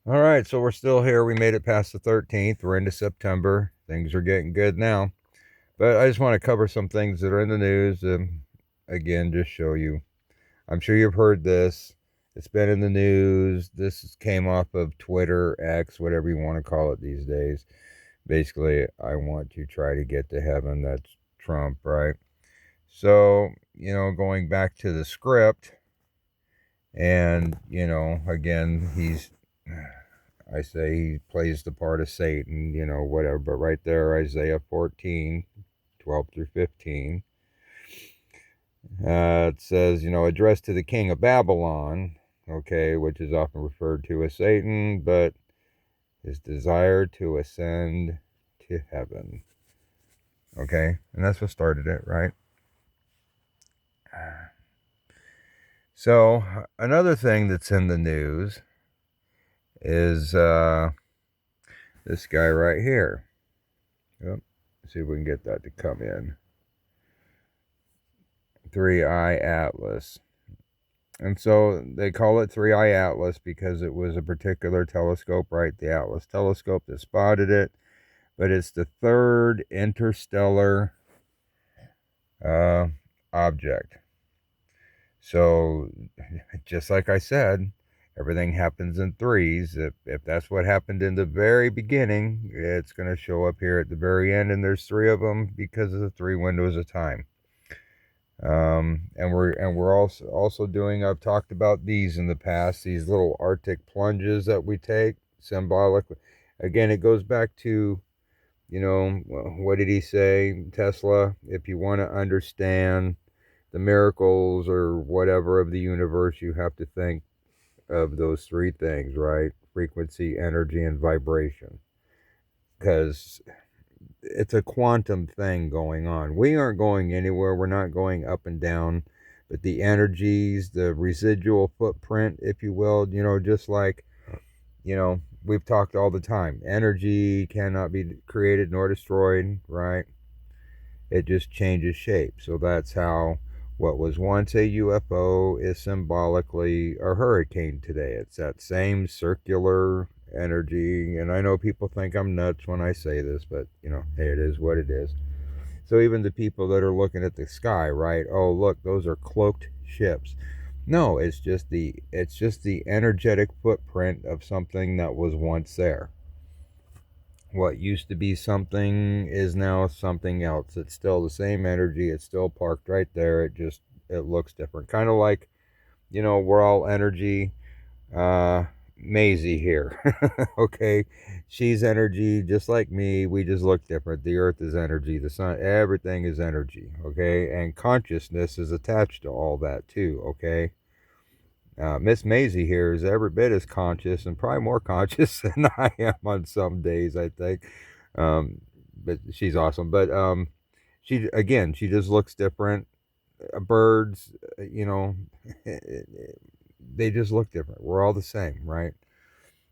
All right, so we're still here. We made it past the 13th. We're into September. Things are getting good now. But I just want to cover some things that are in the news. Again, just show you. I'm sure you've heard this. It's been in the news. This came off of Twitter, X, whatever you want to call it these days. Basically, I want to try to get to heaven. That's Trump, right? So, going back to the script, and, again, I say he plays the part of Satan, whatever. But right there, Isaiah 14, 12 through 15, it says, addressed to the king of Babylon, okay, which is often referred to as Satan, but his desire to ascend to heaven, okay? And that's what started it, right? So, another thing that's in the news is this guy right here. Yep. See if we can get that to come in. 3i Atlas. And so they call it 3i Atlas because it was a particular telescope, right? The Atlas telescope that spotted it. But it's the third interstellar object. So, just like I said, everything happens in threes. If that's what happened in the very beginning, it's going to show up here at the very end, and there's three of them because of the three windows of time. And we're also doing. I've talked about these in the past. These little Arctic plunges that we take, symbolic. Again, it goes back to, what did he say, Tesla? If you want to understand the miracles or whatever of the universe, you have to think of those three things, right? Frequency, energy, and vibration. Because it's a quantum thing going on. We aren't going anywhere. We're not going up and down. But the energies, the residual footprint, if you will, just like, we've talked all the time. Energy cannot be created nor destroyed, right? It just changes shape. So that's how what was once a UFO is symbolically a hurricane today. It's that same circular energy. And I know people think I'm nuts when I say this, but, hey, it is what it is. So even the people that are looking at the sky, right? Oh, look, those are cloaked ships. No, it's just the energetic footprint of something that was once there. What used to be something is now something else. It's still the same energy. It's still parked right there. It looks different. Kind of like, we're all energy. Maisie here. Okay. She's energy just like me. We just look different. The earth is energy. The sun, everything is energy. Okay. And consciousness is attached to all that too. Okay. Miss Maisie here is every bit as conscious and probably more conscious than I am on some days, I think. But she's awesome. But she just looks different. Birds, they just look different. We're all the same, right?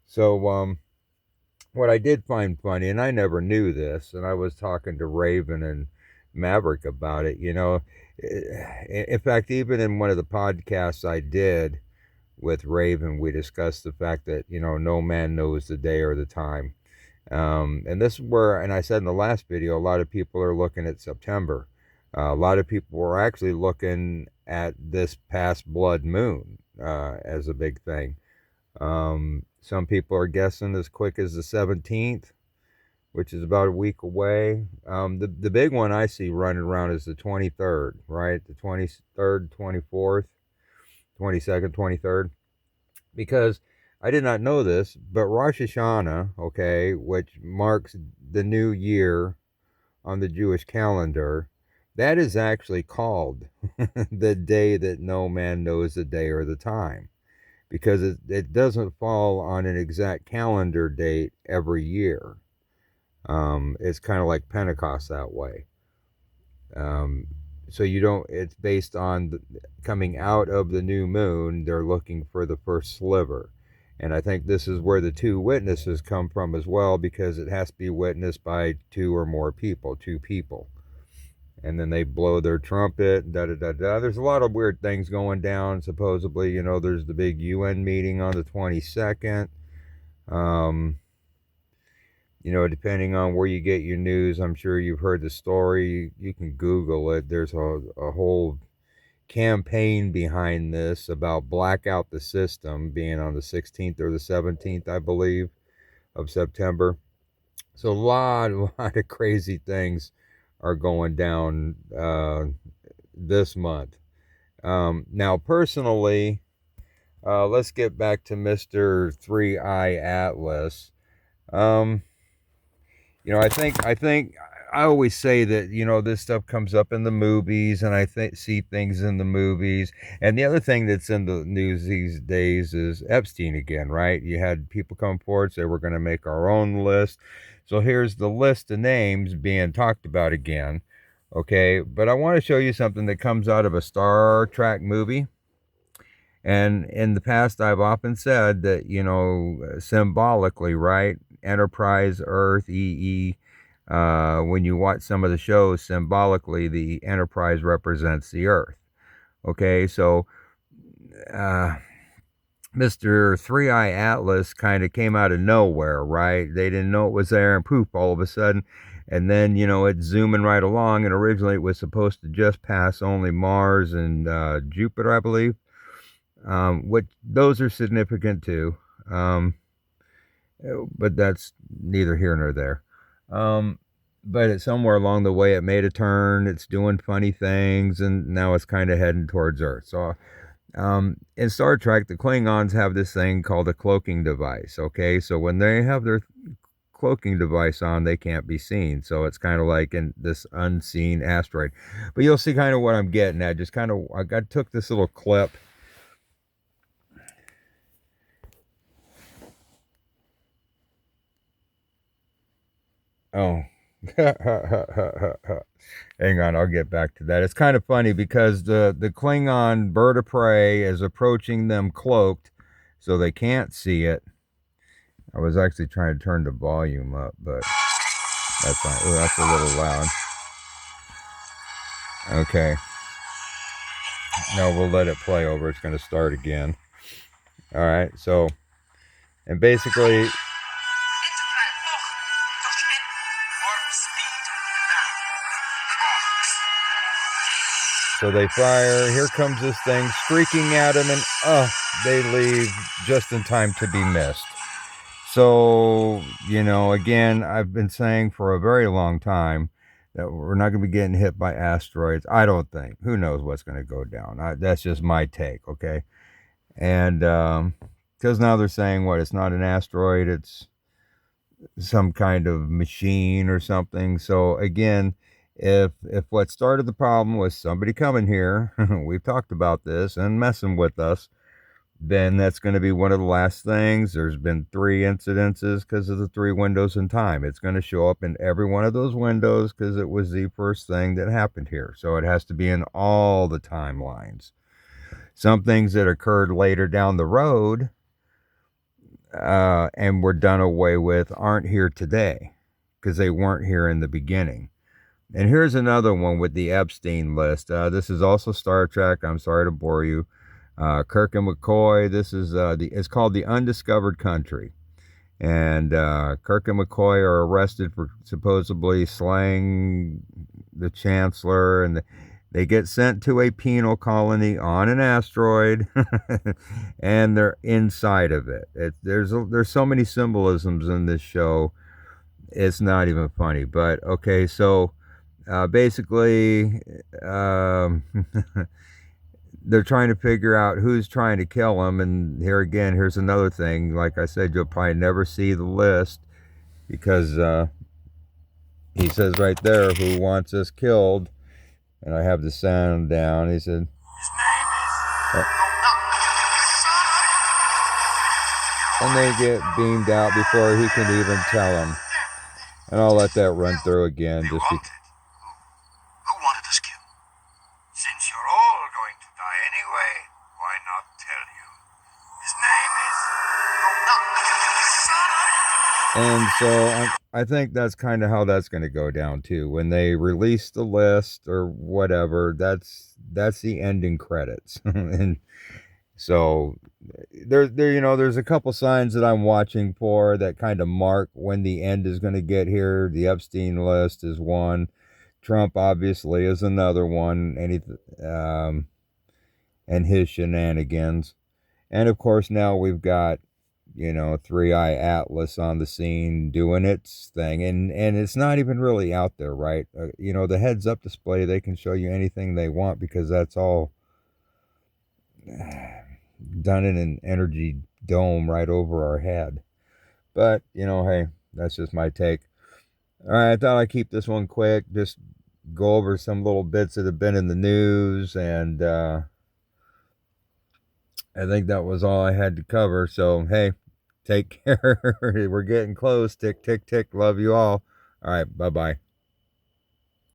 So, what I did find funny, and I never knew this, and I was talking to Raven and Maverick about it, In fact, even in one of the podcasts I did with Raven, we discussed the fact that, no man knows the day or the time. And this is where, and I said in the last video, a lot of people are looking at September. A lot of people were actually looking at this past blood moon as a big thing. Some people are guessing as quick as the 17th, which is about a week away. The big one I see running around is the 23rd, right? The 23rd, 24th, 22nd, 23rd. Because I did not know this, but Rosh Hashanah, okay, which marks the new year on the Jewish calendar, that is actually called the day that no man knows the day or the time, because it doesn't fall on an exact calendar date every year. It's kind of like Pentecost that way. So you don't, it's based on coming out of the new moon. They're looking for the first sliver. And I think this is where the two witnesses come from as well, because it has to be witnessed by two or more people, two people. And then they blow their trumpet, da da da da. There's a lot of weird things going down, supposedly. There's the big UN meeting on the 22nd. Um, depending on where you get your news, I'm sure you've heard the story. You can Google it. There's a whole campaign behind this about blackout the system being on the 16th or the 17th, I believe, of September. So a lot of crazy things are going down this month. Now, personally, let's get back to Mr. Three Eye Atlas. Um, I think I always say that this stuff comes up in the movies, and I see things in the movies. And the other thing that's in the news these days is Epstein again, right? You had people come forward say we're going to make our own list. So here's the list of names being talked about again. Okay, but I want to show you something that comes out of a Star Trek movie. And in the past, I've often said that, symbolically, right? Enterprise, Earth, EE. When you watch some of the shows, symbolically, the Enterprise represents the Earth. Okay, so uh, Mr. Three Eye Atlas kind of came out of nowhere, right? They didn't know it was there, and poof, all of a sudden. And then, it's zooming right along, and originally it was supposed to just pass only Mars and Jupiter, I believe. What those are significant too, but that's neither here nor there. But it's somewhere along the way it made a turn. It's doing funny things, and now it's kind of heading towards Earth. So, in Star Trek, the Klingons have this thing called a cloaking device. Okay, so when they have their cloaking device on, they can't be seen. So it's kind of like in this unseen asteroid. But you'll see kind of what I'm getting at. Just kind of, I took this little clip. Oh. Hang on, I'll get back to that. It's kind of funny because the Klingon bird of prey is approaching them cloaked, so they can't see it. I was actually trying to turn the volume up, but that's fine. Oh, that's a little loud. Okay. No, we'll let it play over. It's going to start again. All right, so, and basically, so they fire. Here comes this thing streaking at them, and they leave just in time to be missed. So, again, I've been saying for a very long time that we're not going to be getting hit by asteroids. I don't think. Who knows what's going to go down? That's just my take, okay? And because now they're saying, what, it's not an asteroid, it's some kind of machine or something. So, again, if what started the problem was somebody coming here, we've talked about this, and messing with us, then that's going to be one of the last things. There's been 3 incidences because of the 3 windows in time. It's going to show up in every one of those windows because it was the first thing that happened here. So it has to be in all the timelines. Some things that occurred later down the road and were done away with aren't here today because they weren't here in the beginning. And here's another one with the Epstein list. This is also Star Trek. I'm sorry to bore you. Kirk and McCoy. This is it's called The Undiscovered Country, and Kirk and McCoy are arrested for supposedly slaying the Chancellor, and they get sent to a penal colony on an asteroid, and they're inside of it. There's so many symbolisms in this show. It's not even funny, but okay. So basically. They're trying to figure out who's trying to kill him. And here's another thing. Like I said, you'll probably never see the list because he says right there, who wants us killed? And I have the sound down. He said, his name is... And they get beamed out before he can even tell him. And I'll let that run through again. Just because. Who wanted us killed? Since you're all going to die anyway, why not tell you? His name is... And so I think that's kind of how that's going to go down too. When they release the list or whatever, that's the ending credits. And So there's a couple signs that I'm watching for that kind of mark when the end is going to get here. The Epstein list is one. Trump obviously is another one. And his shenanigans. And of course, now we've got, Three Eye Atlas on the scene doing its thing. And it's not even really out there, right? The heads up display, they can show you anything they want because that's all done in an energy dome right over our head. But, hey, that's just my take. All right, I thought I'd keep this one quick, just go over some little bits that have been in the news, and I think that was all I had to cover. So, hey, take care. We're getting close. Tick, tick, tick. Love you all. All right, bye bye.